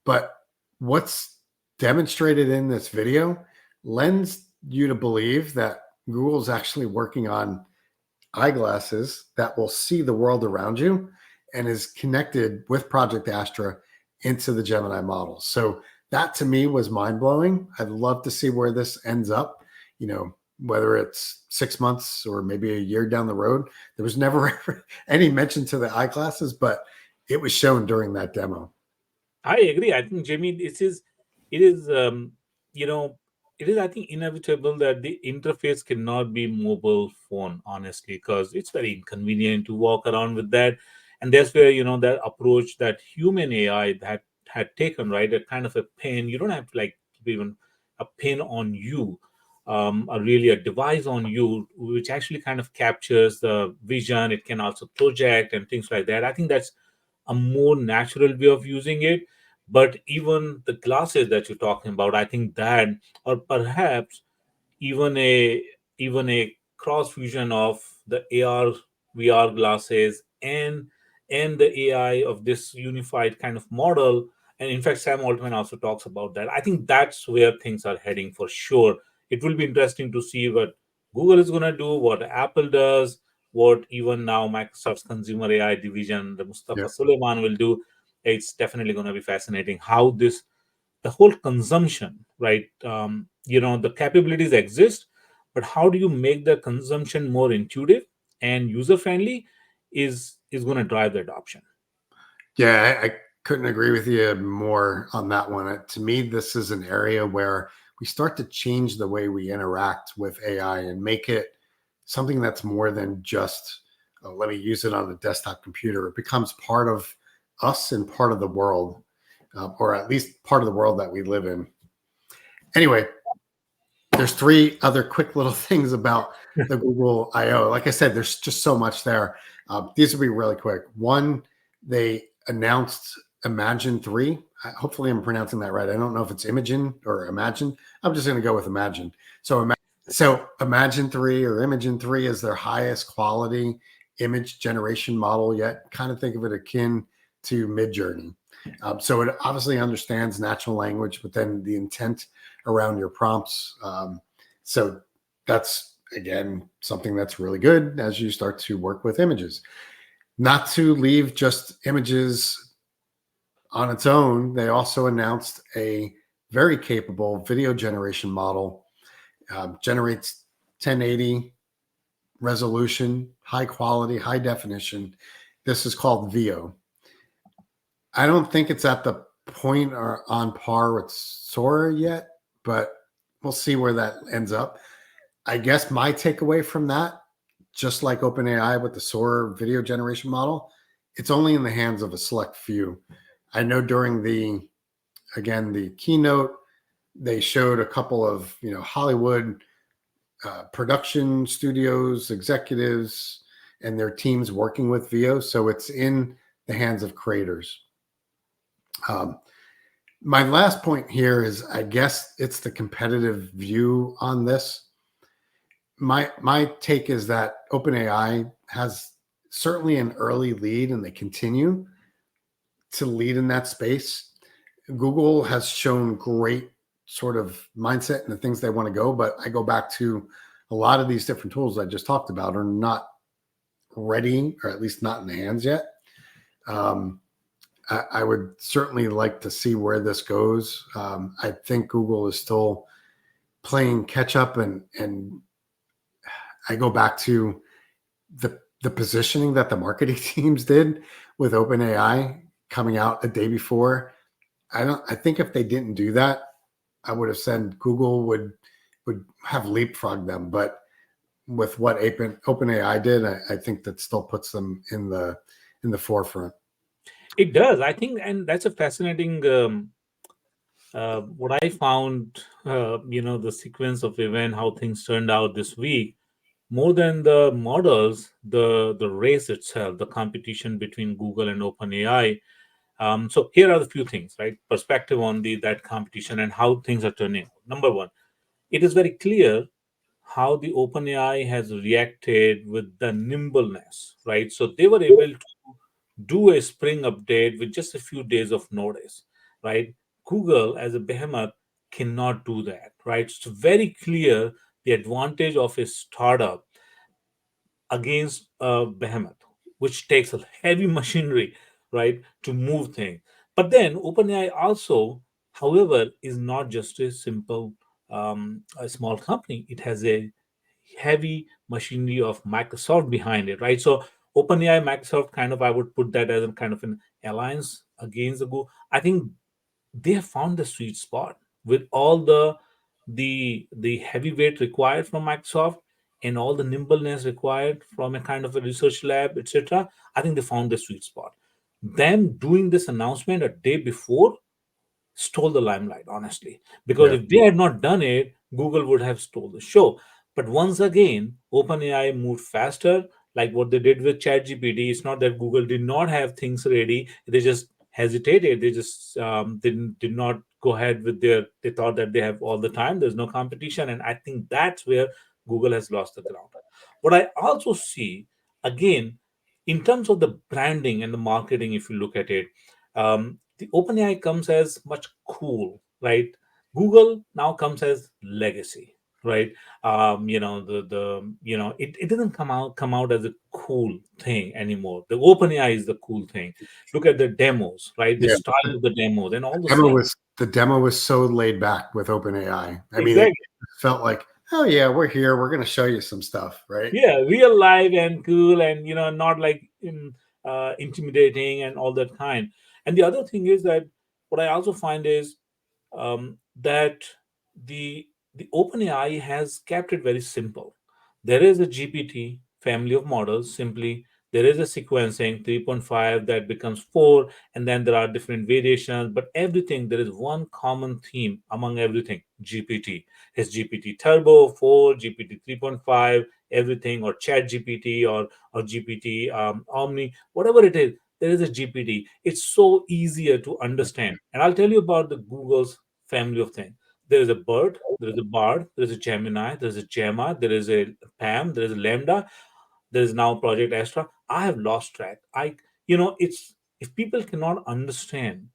But what's demonstrated in this video lends you to believe that Google's actually working on eyeglasses that will see the world around you and is connected with Project Astra into the Gemini model. So that to me was mind-blowing. I'd love to see where this ends up, whether it's 6 months or maybe a year down the road. There was never any mention to the eyeglasses, but it was shown during that demo. I agree. I think, Jamie, it is, I think, inevitable that the interface cannot be mobile phone, honestly, because it's very inconvenient to walk around with that. And that's where, that approach that human AI that had taken, right? A kind of a pen. You don't have to keep even a pen on you, really a device on you, which actually kind of captures the vision. It can also project and things like that. I think that's a more natural way of using it. But even the glasses that you're talking about, I think that, or perhaps even a cross fusion of the AR VR glasses and the AI of this unified kind of model. And in fact, Sam Altman also talks about that. I think that's where things are heading for sure. It will be interesting to see what Google is going to do, what Apple does, what even now Microsoft's consumer AI division, the Mustafa Yep. Suleyman, will do. It's definitely going to be fascinating how the whole consumption, right? The capabilities exist, but how do you make the consumption more intuitive and user friendly is going to drive the adoption. Yeah, I couldn't agree with you more on that one. To me, this is an area where we start to change the way we interact with AI and make it something that's more than just, oh, let me use it on a desktop computer. It becomes part of us and part of the world, or at least part of the world that we live in. Anyway, there's three other quick little things about the Google I/O. Like I said, there's just so much there. These will be really quick. One, they announced Imagine 3. Hopefully, I'm pronouncing that right. I don't know if it's Imogen or Imagine. I'm just going to go with Imagine. So Imagine 3 or Imogen 3 is their highest quality image generation model yet. Kind of think of it akin to Midjourney. So it obviously understands natural language, but then the intent around your prompts. So that's, again, something that's really good as you start to work with images. Not to leave just images on its own, they also announced a very capable video generation model. Generates 1080 resolution, high quality, high definition. This is called VO. I don't think it's at the point or on par with Sora yet, but we'll see where that ends up. I guess my takeaway from that, just like OpenAI with the Sora video generation model, it's only in the hands of a select few. I know during the keynote, they showed a couple of Hollywood production studios, executives, and their teams working with VO. So it's in the hands of creators. My last point here is, I guess it's the competitive view on this. My take is that OpenAI has certainly an early lead, and they continue to lead in that space. Google has shown great sort of mindset and the things they want to go, but I go back to a lot of these different tools I just talked about are not ready, or at least not in the hands yet. I would certainly like to see where this goes. I think Google is still playing catch up, and I go back to the positioning that the marketing teams did with OpenAI coming out a day before. I think if they didn't do that, I would have said Google would have leapfrogged them. But with what OpenAI did, I think that still puts them in the forefront. It does, I think, and that's a fascinating. What I found, the sequence of event, how things turned out this week, more than the models, the race itself, the competition between Google and OpenAI. So here are the few things, right? Perspective on that competition and how things are turning out. Number one, it is very clear how the OpenAI has reacted with the nimbleness, right? So they were able to do a spring update with just a few days of notice, right? Google, as a behemoth, cannot do that, right? It's very clear the advantage of a startup against a behemoth, which takes a heavy machinery, right, to move things. But then OpenAI also, however, is not just a simple a small company. It has a heavy machinery of Microsoft behind it, right? So OpenAI, Microsoft, kind of, I would put that as a kind of an alliance against the Google. I think they have found the sweet spot with all the heavyweight required from Microsoft and all the nimbleness required from a kind of a research lab, etc. I think they found the sweet spot. Them doing this announcement a day before stole the limelight, honestly, because Yeah. if they had not done it, Google would have stole the show. But once again, OpenAI moved faster, like what they did with ChatGPT. It's not that Google did not have things ready; they just hesitated. They just did not go ahead with their. They thought that they have all the time. There's no competition, and I think that's where Google has lost the ground. What I also see, again, in terms of the branding and the marketing, if you look at it, the OpenAI comes as much cool, right? Google now comes as legacy, right? It doesn't come out as a cool thing anymore. The OpenAI is the cool thing. Look at the demos, right? The Yeah. style of the demos and all those Demo things. was the demo was so laid back with OpenAI. I mean, it Exactly. felt like, oh yeah, we're here. We're going to show you some stuff, right? Yeah, real life and cool, and not like intimidating and all that kind. And the other thing is that what I also find is that the OpenAI has kept it very simple. There is a GPT family of models. Simply, there is a sequencing 3.5 that becomes 4, and then there are different variations. But everything, there is one common theme among everything: GPT. His GPT Turbo 4, GPT 3.5, everything, or Chat GPT, or GPT Omni, whatever it is. There is a GPT. It's so easier to understand. And I'll tell you about the Google's family of things. There is a Bird, there is a Bard, there is a Gemini, there is a Gemma, there is a PAM, there is a Lambda, there is now Project Astra. I have lost track. It's if people cannot understand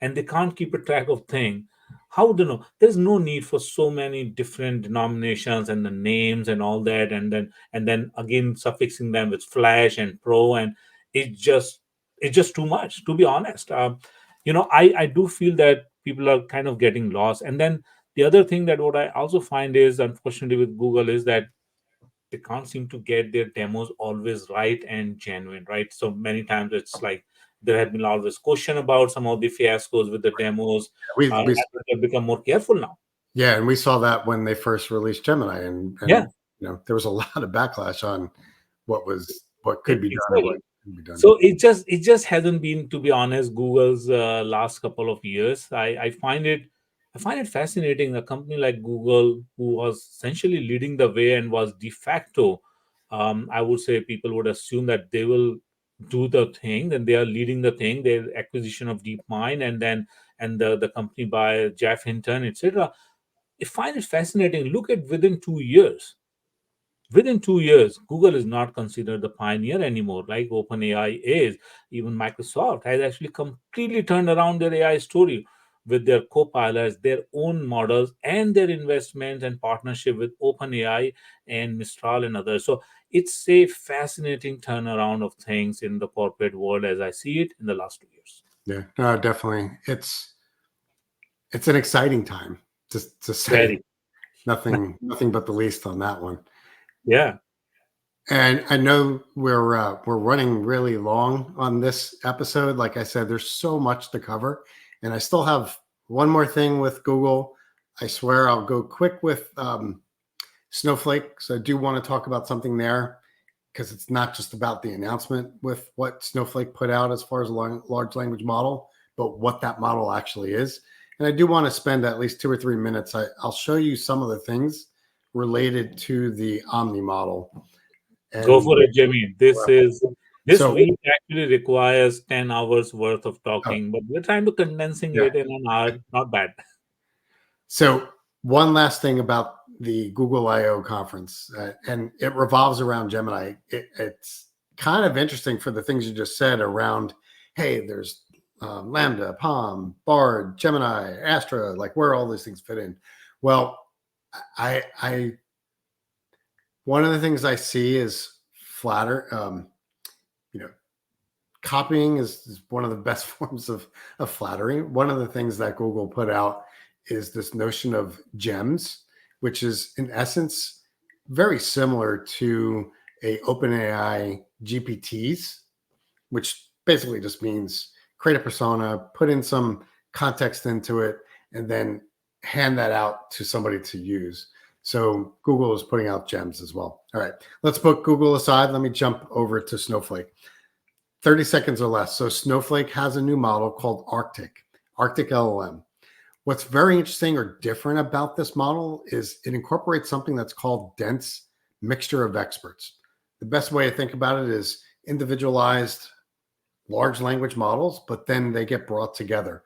and they can't keep a track of things, how would they know? There's no need for so many different denominations and the names and all that, and then again suffixing them with flash and pro, and it just it's just too much, to be honest. I do feel that people are kind of getting lost. And then the other thing that what I also find is, unfortunately, with Google, is that they can't seem to get their demos always right and genuine, right? So many times it's like there have been always question about some of the fiascos with the demos. We, I we think they've become more careful now. Yeah, and we saw that when they first released Gemini, and Yeah, there was a lot of backlash on what could be done and what exactly. could be done. So it just hasn't been, to be honest, Google's last couple of years. I find it fascinating. A company like Google, who was essentially leading the way and was de facto, I would say people would assume that they will do the thing, and they are leading the thing. Their acquisition of DeepMind, and the company by Jeff Hinton, etc. I find it fascinating. Look at within 2 years. Within 2 years, Google is not considered the pioneer anymore, like OpenAI is. Even Microsoft has actually completely turned around their AI story with their co-pilots, their own models, and their investments and partnership with OpenAI and Mistral and others. So it's a fascinating turnaround of things in the corporate world as I see it in the last 2 years. Yeah, no, definitely. It's an exciting time to say Very. nothing but the least on that one. Yeah. And I know we're running really long on this episode. Like I said, there's so much to cover, and I still have one more thing with Google. I swear I'll go quick with Snowflake. So I do want to talk about something there, because it's not just about the announcement with what Snowflake put out as far as a large language model, but what that model actually is. And I do want to spend at least 2 or 3 minutes. I'll show you some of the things related to the Omni model. Go And for it, Jimmy. This so, week actually requires 10 hours worth of uh, talking, but we're trying to condensing yeah. it in an hour. Not bad. So one last thing about the Google I/O conference, and it revolves around Gemini. It's kind of interesting for the things you just said around, hey, there's Lambda, Palm, Bard, Gemini, Astra, like where all these things fit in. Well, I one of the things I see is flatter. You know, copying is one of the best forms of flattery. One of the things that Google put out is this notion of gems, which is in essence very similar to a OpenAI GPTs, which basically just means create a persona, put in some context into it, and then hand that out to somebody to use. So Google is putting out gems as well. All right, let's put Google aside. Let me jump over to Snowflake. 30 seconds or less. So Snowflake has a new model called Arctic LLM. What's very interesting or different about this model is it incorporates something that's called dense mixture of experts. The best way to think about it is individualized large language models, but then they get brought together.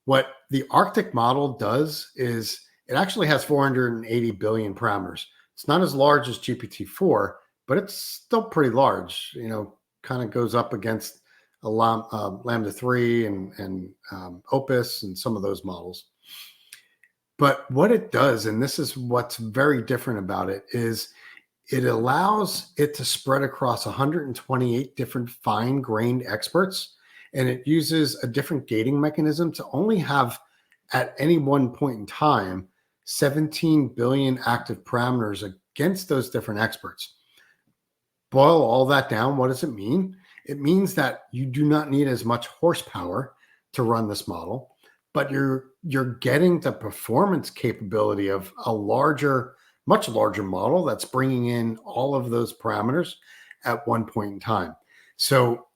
What the Arctic model does is it actually has 480 billion parameters. It's not as large as GPT-4, but it's still pretty large. Kind of goes up against a Lambda 3 and Opus and some of those models. But what it does, and this is what's very different about it, is it allows it to spread across 128 different fine-grained experts, and it uses a different gating mechanism to only have, at any one point in time, 17 billion active parameters against those different experts. Boil all that down, what does it mean? It means that you do not need as much horsepower to run this model, but you're getting the performance capability of a larger, much larger model that's bringing in all of those parameters at one point in time. So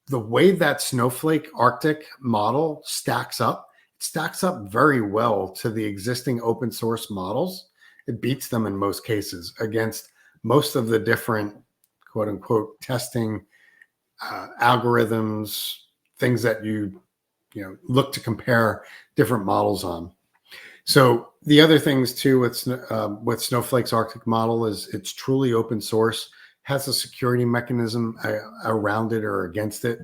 the way that Snowflake Arctic model stacks up, it stacks up very well to the existing open source models. It beats them in most cases against most of the different quote unquote testing algorithms, things that you look to compare different models on. So the other things too with Snowflake's Arctic model is it's truly open source, has a security mechanism around it or against it.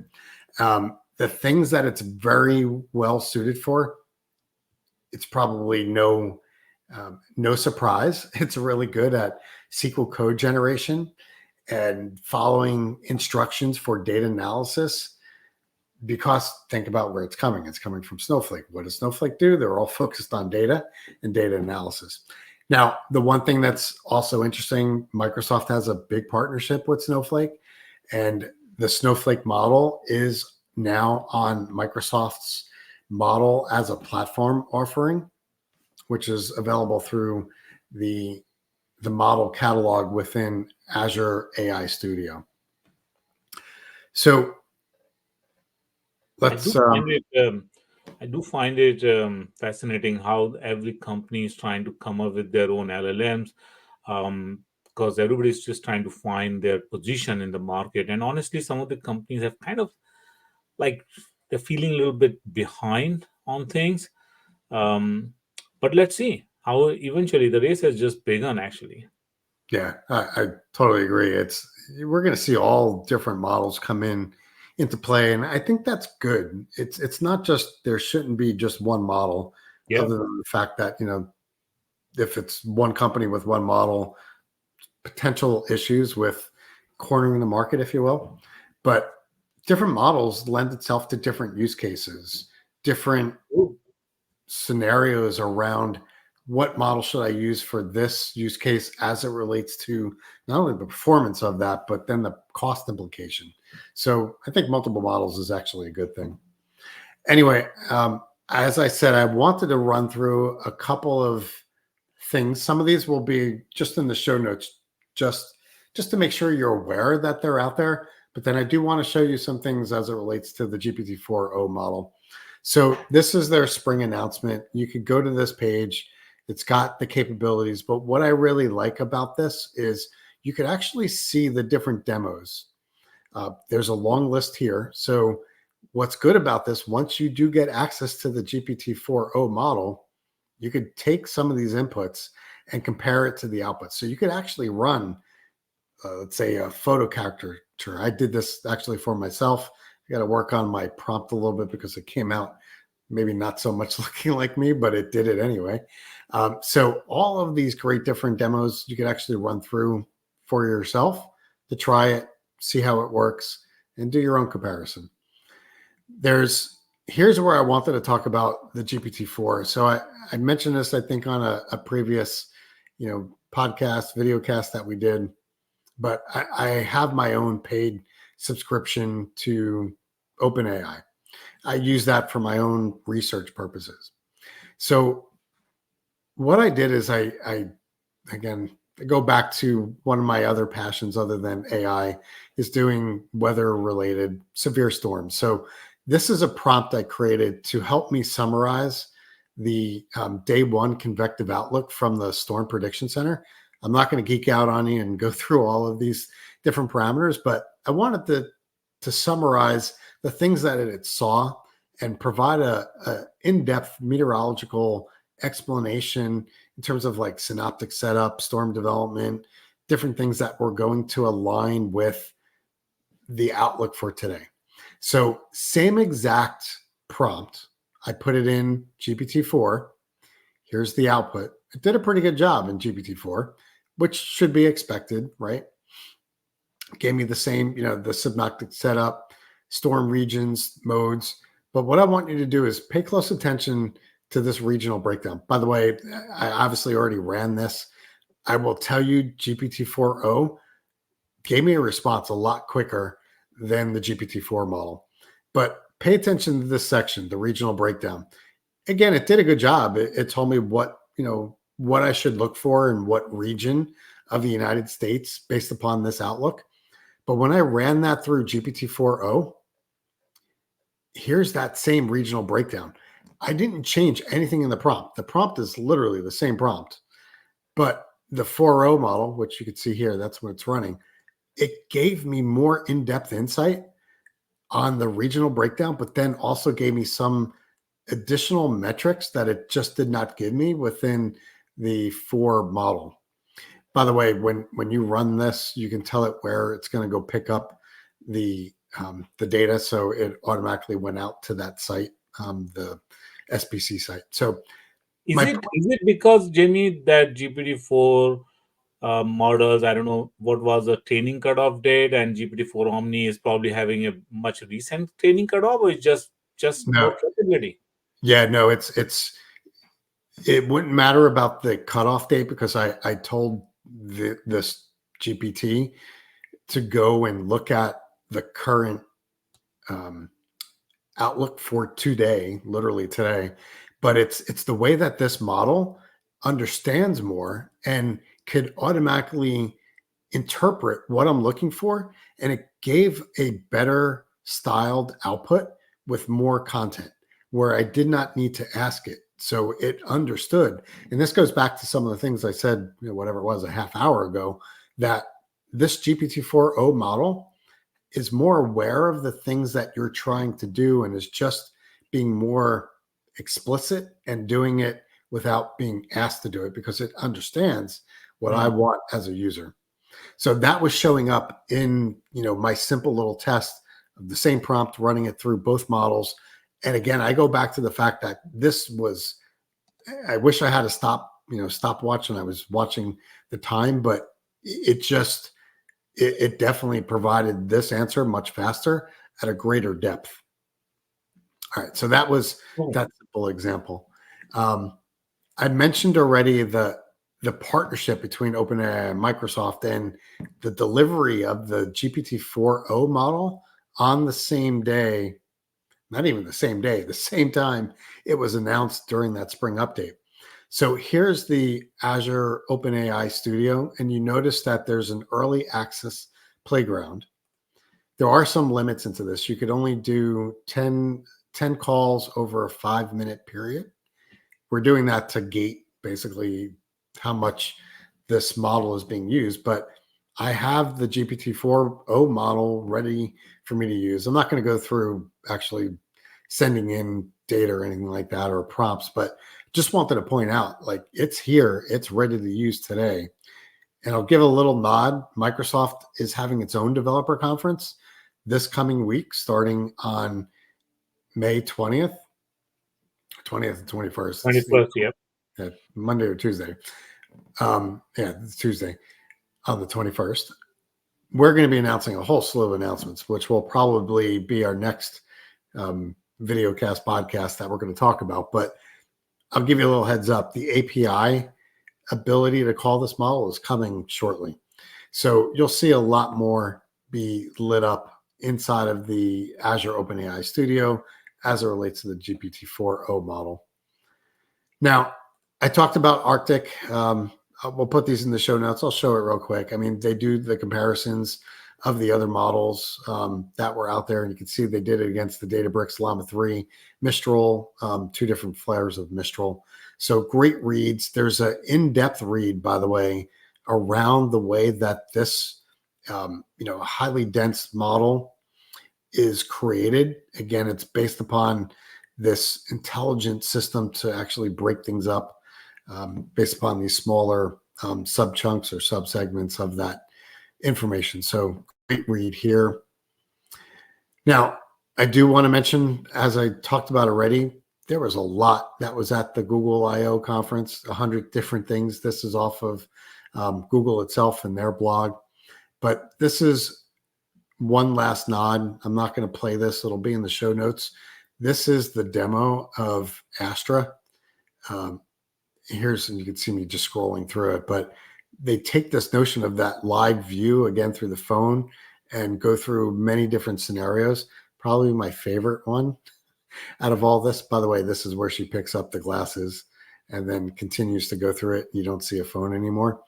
The things that it's very well suited for, it's probably no surprise. It's really good at SQL code generation and following instructions for data analysis. Because think about where it's coming. It's coming from Snowflake. What does Snowflake do? They're all focused on data and data analysis. Now, the one thing that's also interesting, Microsoft has a big partnership with Snowflake, and the Snowflake model is now on Microsoft's model as a platform offering, which is available through the model catalog within Azure AI Studio. So let's I do find it fascinating how every company is trying to come up with their own LLMs, because everybody's just trying to find their position in the market. And honestly, some of the companies have kind of like they're feeling a little bit behind on things. But let's see how eventually the race has just begun, actually. Yeah, I totally agree. We're going to see all different models come into play, and I think that's good. It's not just there shouldn't be just one model, Yeah. other than the fact that if it's one company with one model, potential issues with cornering the market, if you will. But different models lend itself to different use cases, different scenarios around what model should I use for this use case as it relates to not only the performance of that, but then the cost implication. So I think multiple models is actually a good thing. Anyway, as I said, I wanted to run through a couple of things. Some of these will be just in the show notes, just to make sure you're aware that they're out there. But then I do want to show you some things as it relates to the GPT-4o model. So this is their spring announcement. You could go to this page. It's got the capabilities, but what I really like about this is you could actually see the different demos. There's a long list here. So what's good about this, once you do get access to the GPT-4o model, you could take some of these inputs and compare it to the outputs. So you could actually run, let's say, a photo caricature. I did this actually for myself. I got to work on my prompt a little bit because it came out maybe not so much looking like me, but it did it anyway. So all of these great different demos you could actually run through for yourself to try it, see how it works, and do your own comparison. Here's where I wanted to talk about the GPT-4. So I mentioned this, I think, on a previous, podcast, video cast that we did, but I have my own paid subscription to OpenAI. I use that for my own research purposes. So what I did is I go back to one of my other passions other than AI is doing weather related severe storms. So this is a prompt I created to help me summarize the day one convective outlook from the Storm Prediction Center. I'm not going to geek out on you and go through all of these different parameters, but I wanted to summarize the things that it saw and provide a in-depth meteorological explanation in terms of like synoptic setup, storm development, different things that were going to align with the outlook for today. So same exact prompt. I put it in GPT-4. Here's the output. It did a pretty good job in GPT-4, which should be expected, right? Gave me the same, the synoptic setup, storm regions, modes. But what I want you to do is pay close attention to this regional breakdown. By the way, I obviously already ran this. I will tell you GPT-4o gave me a response a lot quicker than the GPT-4 model. But pay attention to this section, the regional breakdown. Again, it did a good job. It told me what, what I should look for in what region of the United States based upon this outlook. But when I ran that through GPT-4o, here's that same regional breakdown. I didn't change anything in the prompt. The prompt is literally the same prompt, but the 4o model, which you can see here, that's what it's running. It gave me more in-depth insight on the regional breakdown, but then also gave me some additional metrics that it just did not give me within the 4 model. By the way, when you run this, you can tell it where it's going to go pick up the data. So it automatically went out to that site, the SPC site. So Is it because, Jamie, that GPT-4 models, I don't know what was the training cutoff date, and GPT-4 Omni is probably having a much recent training cutoff, or it's just no, more capability? yeah, no, it wouldn't matter about the cutoff date because I told this GPT to go and look at the current outlook for today, literally today. But it's the way that this model understands more and could automatically interpret what I'm looking for, and it gave a better styled output with more content where I did not need to ask it. So it understood. And this goes back to some of the things I said, whatever it was, a half hour ago, that this GPT-4o model is more aware of the things that you're trying to do and is just being more explicit and doing it without being asked to do it because it understands what I want as a user. So that was showing up in, my simple little test of the same prompt, running it through both models. And again, I go back to the fact that I wish I had a stopwatch and I was watching the time, but it definitely provided this answer much faster at a greater depth. All right. So that was that simple example. I mentioned already the partnership between OpenAI and Microsoft and the delivery of the GPT-4o model on the same day, not even the same day, the same time it was announced during that spring update. So here's the Azure OpenAI Studio, and you notice that there's an early access playground. There are some limits into this. You could only do 10 calls over a 5-minute period. We're doing that to gate basically how much this model is being used, but I have the GPT-4o model ready for me to use. I'm not going to go through actually sending in data or anything like that or prompts, but just wanted to point out, like, it's here, it's ready to use today. And I'll give a little nod. Microsoft is having its own developer conference this coming week, starting on May 20th and 21st. 21st, yeah. Monday or Tuesday. It's Tuesday on the 21st. We're going to be announcing a whole slew of announcements, which will probably be our next videocast podcast that we're going to talk about. But I'll give you a little heads up. The API ability to call this model is coming shortly. So you'll see a lot more be lit up inside of the Azure OpenAI Studio as it relates to the GPT-4o model. Now, I talked about Arctic. We'll put these in the show notes. I'll show it real quick. I mean, they do the comparisons of the other models that were out there, and you can see they did it against the Databricks Llama 3, Mistral, 2 different flavors of Mistral. So great reads. There's an in-depth read, by the way, around the way that this highly dense model is created. Again, it's based upon this intelligent system to actually break things up based upon these smaller sub-chunks or sub-segments of that information. So great read here. Now, I do want to mention, as I talked about already, there was a lot that was at the Google I/O conference, 100 different things. This is off of Google itself and their blog. But this is one last nod. I'm not going to play this. It'll be in the show notes. This is the demo of Astra. And you can see me just scrolling through it, but they take this notion of that live view again through the phone and go through many different scenarios. probably my favorite one out of all this. By the way, this is where she picks up the glasses and then continues to go through it. You don't see a phone anymore.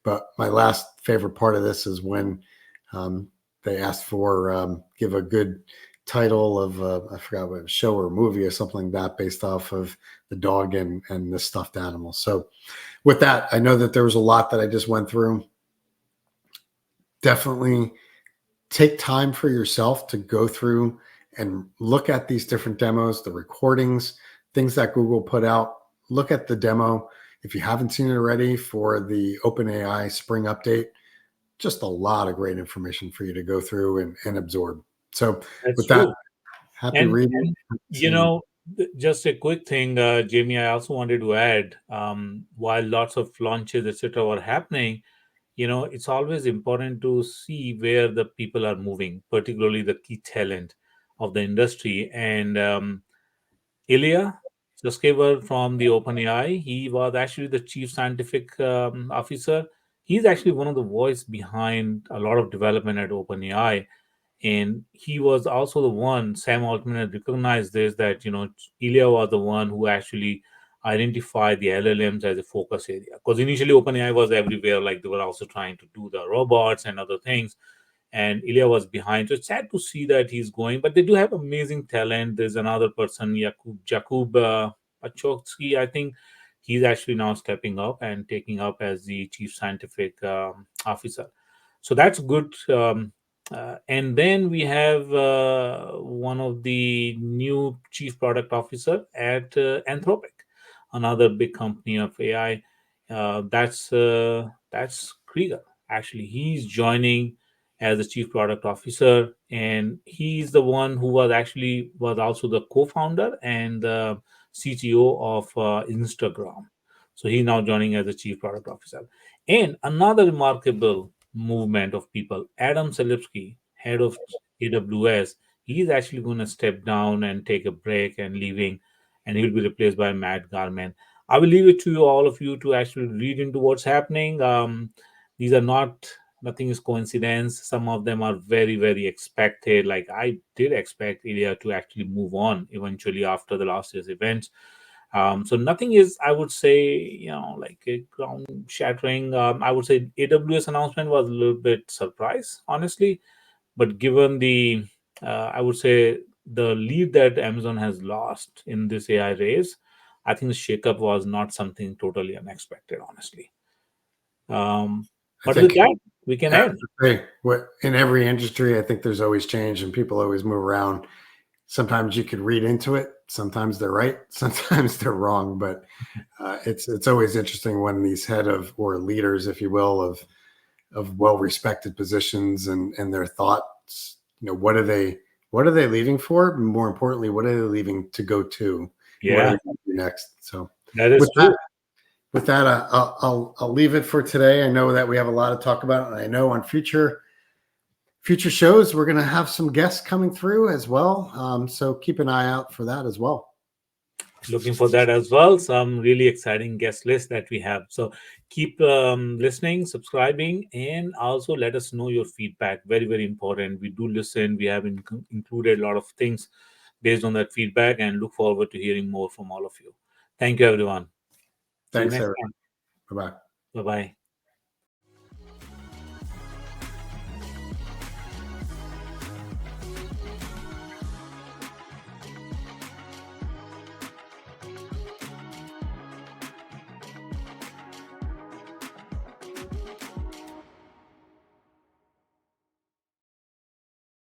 But my last favorite part of this is when they asked for give a good title of I forgot what show or movie or something like that based off of the dog and the stuffed animal. So with that, I know that there was a lot that I just went through. Definitely take time for yourself to go through and look at these different demos, the recordings, things that Google put out. Look at the demo. If you haven't seen it already for the OpenAI Spring update, just a lot of great information for you to go through and absorb. So That's with that, true. happy And, reading. just a quick thing, Jamie, I also wanted to add, while lots of launches, etc., were happening, it's always important to see where the people are moving, particularly the key talent of the industry. And Ilya Sutskever from the OpenAI, he was actually the chief scientific officer. He's actually one of the voice behind a lot of development at OpenAI, and he was also the one. Sam Altman had recognized this, that Ilya was the one who actually identified the LLMs as a focus area, because initially OpenAI was everywhere, like they were also trying to do the robots and other things, and Ilya was behind. So it's sad to see that he's going, but they do have amazing talent. There's another person, Jakub Pachotsky, I think. He's actually now stepping up and taking up as the chief scientific officer. So that's good. And then we have one of the new chief product officer at Anthropic, another big company of AI. That's Krieger. Actually, he's joining as the chief product officer, and he's the one who was also the co-founder and the CTO of Instagram. So he's now joining as the chief product officer. And another remarkable movement of people, Adam Selipsky, head of AWS, he's actually going to step down and take a break and leaving, and he'll be replaced by Matt Garman. I will leave it to you, all of you, to actually read into what's happening. These are not Nothing is coincidence. Some of them are very, very expected. Like, I did expect Ilya to actually move on eventually after the last year's events. So nothing is, I would say, like a ground shattering. I would say AWS announcement was a little bit surprise, honestly. But given the, I would say, the lead that Amazon has lost in this AI race, I think the shakeup was not something totally unexpected, honestly. I But with think that, we can end. in every industry, I think there's always change and people always move around. Sometimes you could read into it. Sometimes they're right. Sometimes they're wrong. But it's always interesting when these head of or leaders, if you will, of well-respected positions and their thoughts. What are they leaving for? More importantly, what are they leaving to go to? And what are Yeah, they going to do next? So that is with that, true. I'll leave it for today. I know that we have a lot to talk about, and I know on future shows we're going to have some guests coming through as well. So keep an eye out for that as well. Looking for that as well. Some really exciting guest list that we have. So keep listening, subscribing, and also let us know your feedback. Very, very important. We do listen. We have included a lot of things based on that feedback, and look forward to hearing more from all of you. Thank you, everyone. See you Thanks, next everyone. time. Bye bye. Bye bye.